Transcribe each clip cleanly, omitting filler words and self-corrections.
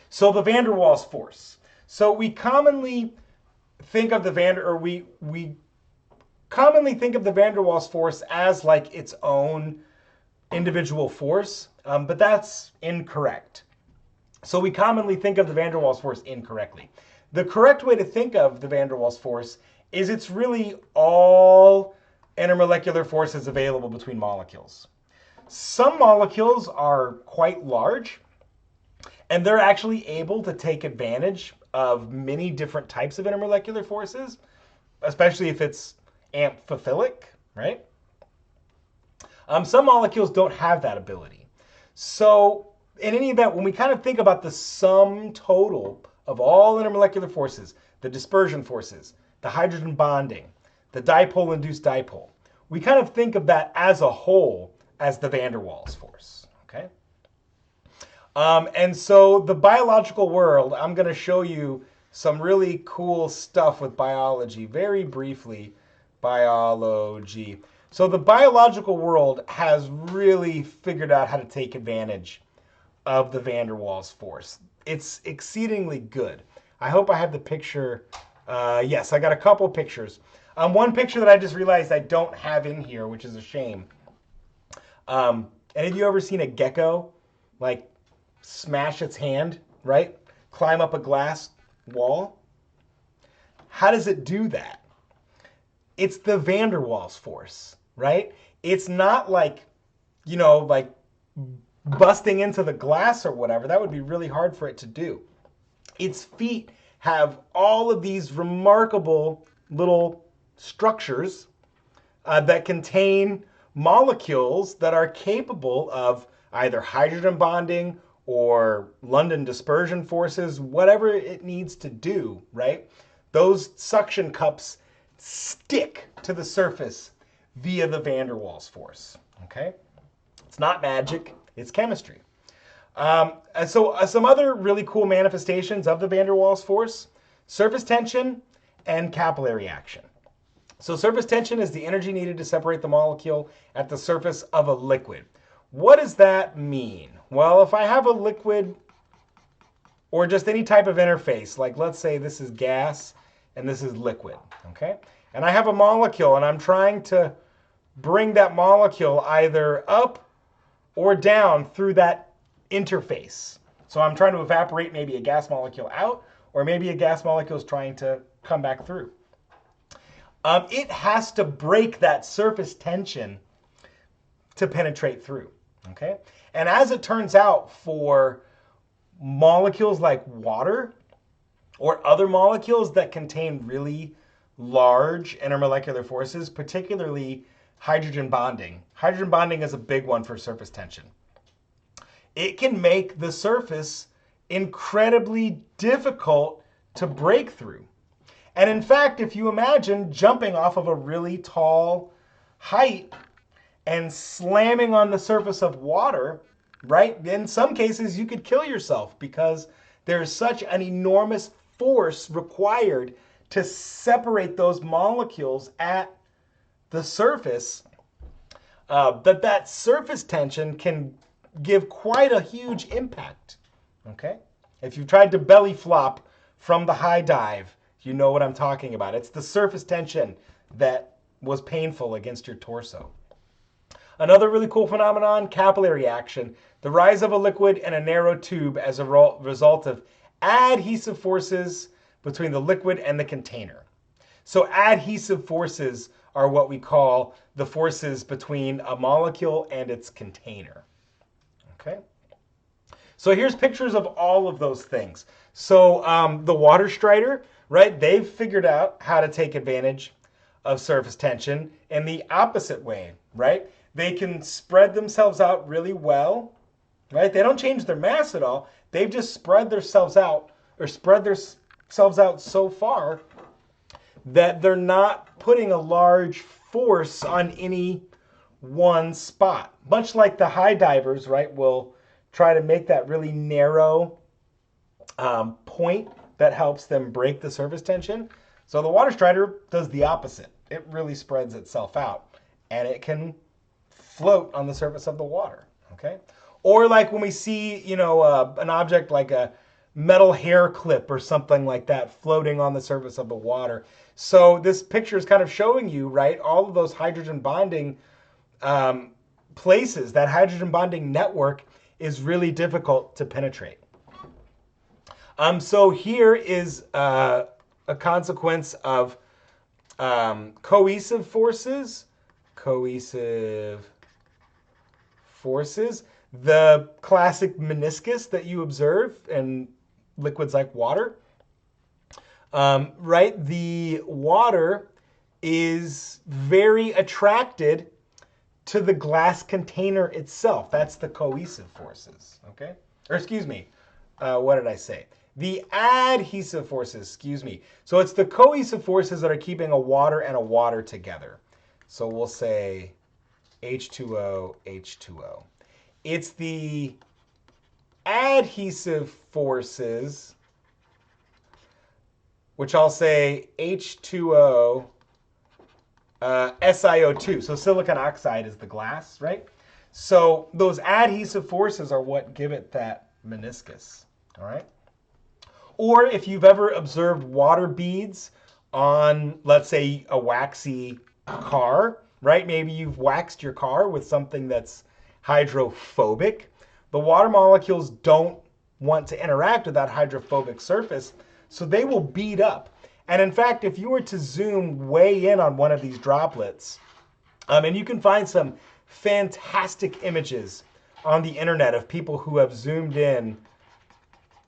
So the van der Waals force. So we commonly think of the we commonly think of the van der Waals force as like its own individual force, but that's incorrect. So we commonly think of the van der Waals force incorrectly. The correct way to think of the van der Waals force is it's really all intermolecular forces available between molecules. Some molecules are quite large, and they're actually able to take advantage of many different types of intermolecular forces, especially if it's amphiphilic, right? Some molecules don't have that ability. So in any event, when we kind of think about the sum total of all intermolecular forces, the dispersion forces, the hydrogen bonding, the dipole-induced dipole, we kind of think of that as a whole as the van der Waals force, okay? And so the biological world, I'm going to show you some really cool stuff with biology, very briefly, biology. So the biological world has really figured out how to take advantage of the van der Waals force. It's exceedingly good. I hope I have the picture. Yes, I got a couple pictures. One picture that I just realized I don't have in here, which is a shame. Any of you ever seen a gecko like smash its hand, right? Climb up a glass wall? How does it do that? It's the van der Waals force, right? It's not like, you know, like busting into the glass or whatever. That would be really hard for it to do. Its feet have all of these remarkable little structures that contain molecules that are capable of either hydrogen bonding or London dispersion forces, whatever it needs to do, right? Those suction cups stick to the surface via the van der Waals force, okay? It's not magic, it's chemistry. And so some other really cool manifestations of the van der Waals force: surface tension and capillary action. So surface tension is the energy needed to separate the molecule at the surface of a liquid. What does that mean? Well, if I have a liquid or just any type of interface, like let's say this is gas and this is liquid, okay? And I have a molecule and I'm trying to bring that molecule either up or down through that interface. So I'm trying to evaporate maybe a gas molecule out, or maybe a gas molecule is trying to come back through. It has to break that surface tension to penetrate through, okay? And as it turns out, for molecules like water or other molecules that contain really large intermolecular forces, particularly hydrogen bonding. Hydrogen bonding is a big one for surface tension. It can make the surface incredibly difficult to break through. And in fact, if you imagine jumping off of a really tall height and slamming on the surface of water, right? In some cases, you could kill yourself because there's such an enormous force required to separate those molecules at the surface that surface tension can give quite a huge impact, okay? If you tried to belly flop from the high dive, you know what I'm talking about. It's the surface tension that was painful against your torso. Another really cool phenomenon, capillary action, the rise of a liquid in a narrow tube as a result of adhesive forces between the liquid and the container. So adhesive forces are what we call the forces between a molecule and its container, okay? So here's pictures of all of those things. So the water strider, right? They've figured out how to take advantage of surface tension in the opposite way, right? They can spread themselves out really well, right? They don't change their mass at all. They've just spread themselves out, or spread themselves out so far that they're not putting a large force on any one spot. Much like the high divers, right, will try to make that really narrow point that helps them break the surface tension. So the water strider does the opposite. It really spreads itself out, and it can float on the surface of the water, okay? Or like when we see, you know, an object like a metal hair clip or something like that floating on the surface of the water. So this picture is kind of showing you, right, all of those hydrogen bonding places. That hydrogen bonding network is really difficult to penetrate. So here is a consequence of cohesive forces. Cohesive forces. The classic meniscus that you observe in liquids like water. Right? The water is very attracted to the glass container itself. That's the cohesive forces, okay? Or excuse me, what did I say? The adhesive forces, excuse me. So it's the cohesive forces that are keeping a water and a water together. So we'll say H2O, H2O. It's the adhesive forces, which I'll say H2O, SiO2. So silicon oxide is the glass, right? So those adhesive forces are what give it that meniscus, all right? Or if you've ever observed water beads on, let's say, a waxy car, right? Maybe you've waxed your car with something that's hydrophobic. The water molecules don't want to interact with that hydrophobic surface, so they will bead up. And in fact, if you were to zoom way in on one of these droplets, and you can find some fantastic images on the internet of people who have zoomed in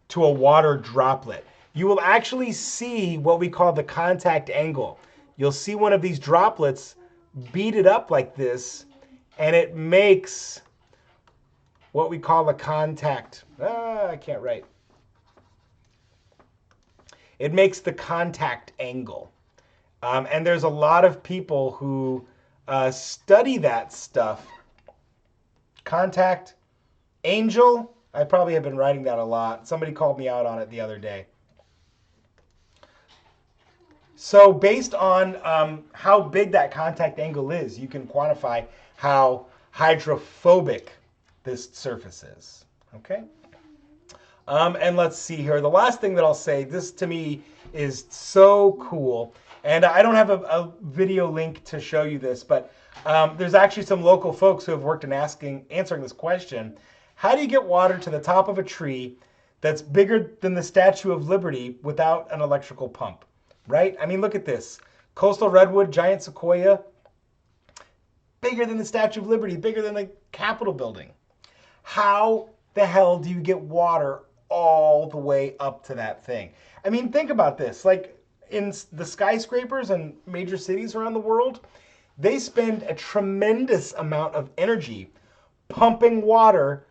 to a water droplet, you will actually see what we call the contact angle. You'll see one of these droplets beaded up like this, and it makes what we call a contact. I can't write. It makes the contact angle. And there's a lot of people who study that stuff. Contact angel. I probably have been writing that a lot. Somebody called me out on it the other day. So based on how big that contact angle is, you can quantify how hydrophobic this surface is. Okay? And let's see here. The last thing that I'll say, this to me is so cool. And I don't have a video link to show you this, but there's actually some local folks who have worked in answering this question. How do you get water to the top of a tree that's bigger than the Statue of Liberty without an electrical pump? Right? I mean, look at this. Coastal redwood, giant sequoia, bigger than the Statue of Liberty, bigger than the Capitol building. How the hell do you get water all the way up to that thing? I mean, think about this. Like in the skyscrapers and major cities around the world, they spend a tremendous amount of energy pumping water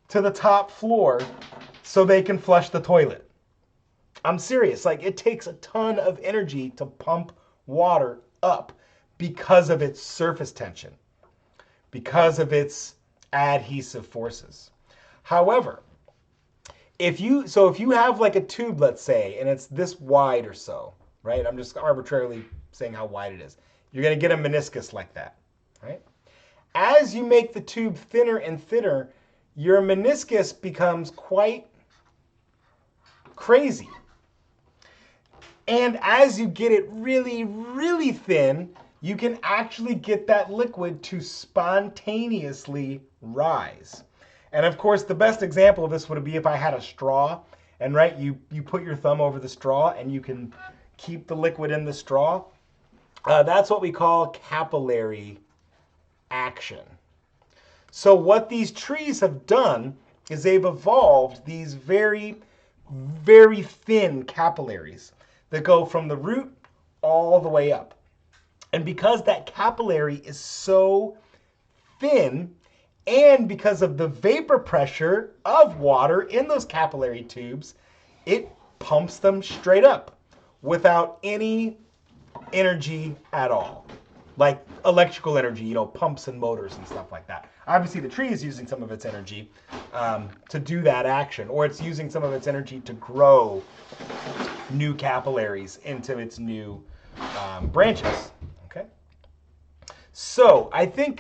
to the top floor so they can flush the toilet. I'm serious. Like, it takes a ton of energy to pump water up because of its surface tension, because of its adhesive forces. However, if you have like a tube, let's say, and it's this wide or so, right? I'm just arbitrarily saying how wide it is. You're going to get a meniscus like that, right? As you make the tube thinner and thinner, your meniscus becomes quite crazy. And as you get it really, really thin, you can actually get that liquid to spontaneously rise. And of course, the best example of this would be if I had a straw, and right, you put your thumb over the straw and you can keep the liquid in the straw. That's what we call capillary action. So what these trees have done is they've evolved these very, very thin capillaries that go from the root all the way up. And because that capillary is so thin, and because of the vapor pressure of water in those capillary tubes, it pumps them straight up without any energy at all. Like electrical energy, pumps and motors and stuff like that. Obviously, the tree is using some of its energy to do that action, or it's using some of its energy to grow new capillaries into its new branches. Okay? So I think